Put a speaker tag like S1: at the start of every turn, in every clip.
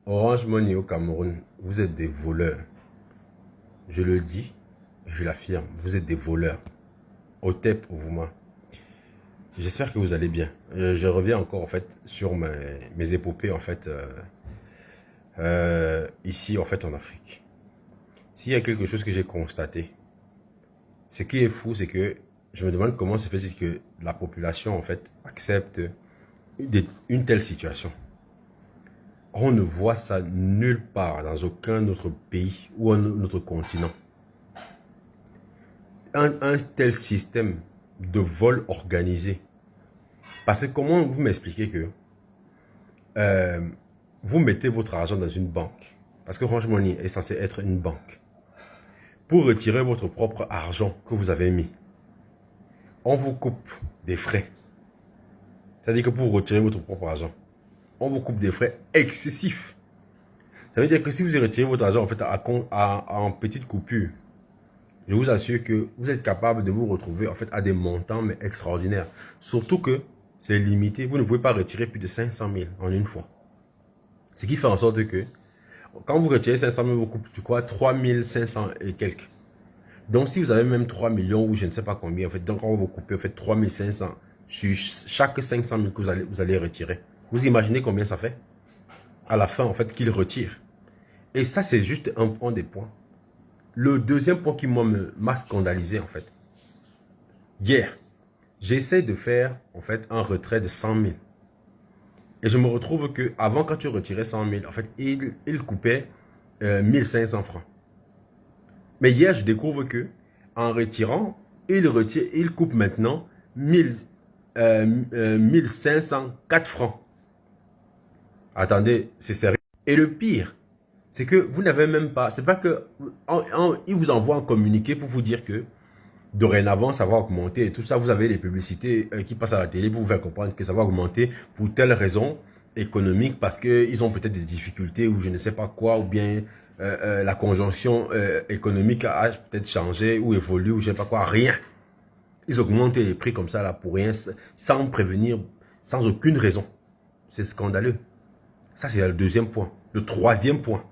S1: Orange Money au Cameroun, vous êtes des voleurs. Je le dis, je l'affirme, vous êtes des voleurs. Otep Ovouma. J'espère que vous allez bien. Je reviens encore en fait sur mes épopées en fait ici en fait en Afrique. S'il y a quelque chose que j'ai constaté, ce qui est fou, c'est que je me demande comment se fait-il que la population en fait accepte une telle situation. On ne voit ça nulle part dans aucun autre pays ou un autre continent. Un tel système de vol organisé. Parce que comment vous m'expliquez que vous mettez votre argent dans une banque, parce que Orange Money est censé être une banque, pour retirer votre propre argent que vous avez mis, on vous coupe des frais. C'est-à-dire que pour retirer votre propre argent, on vous coupe des frais excessifs. Ça veut dire que si vous retirez votre argent en fait en petites coupures, je vous assure que vous êtes capable de vous retrouver en fait à des montants mais extraordinaires. Surtout que c'est limité. Vous ne pouvez pas retirer plus de 500 000 en une fois. Ce qui fait en sorte que quand vous retirez 500 000, vous coupez tu crois 3 500 et quelques. Donc si vous avez même 3 millions ou je ne sais pas combien, en fait, donc on va vous couper en fait 3 500 sur chaque 500 000 que vous allez retirer. Vous imaginez combien ça fait à la fin en fait qu'il retire. Et ça c'est juste un point des points. Le deuxième point qui m'a scandalisé en fait. Hier, j'essaie de faire en fait un retrait de 100 000. Et je me retrouve que avant quand tu retirais 100 000, en fait, il coupait 1500 francs. Mais hier, je découvre que en retirant, il coupe maintenant 1504 francs. Attendez, c'est sérieux. Et le pire, c'est que vous n'avez même pas, c'est pas que, il vous envoie un communiqué pour vous dire que dorénavant, ça va augmenter et tout ça. Vous avez les publicités qui passent à la télé pour vous faire comprendre que ça va augmenter pour telle raison économique parce qu'ils ont peut-être des difficultés ou je ne sais pas quoi, ou bien la conjonction économique a peut-être changé ou évolué ou je ne sais pas quoi. Rien. Ils augmentent les prix comme ça là pour rien, sans prévenir, sans aucune raison. C'est scandaleux. Ça, c'est le deuxième point. Le troisième point,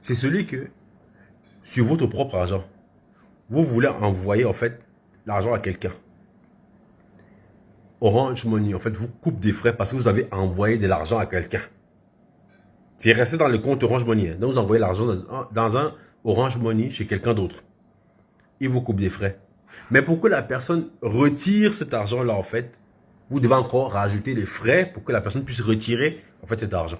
S1: c'est celui que sur votre propre argent, vous voulez envoyer en fait l'argent à quelqu'un. Orange Money, en fait, vous coupe des frais parce que vous avez envoyé de l'argent à quelqu'un. C'est resté dans le compte Orange Money. Hein. Donc, vous envoyez l'argent dans un Orange Money chez quelqu'un d'autre. Il vous coupe des frais. Mais pour que la personne retire cet argent-là, en fait, vous devez encore rajouter les frais pour que la personne puisse retirer, en fait, cet argent.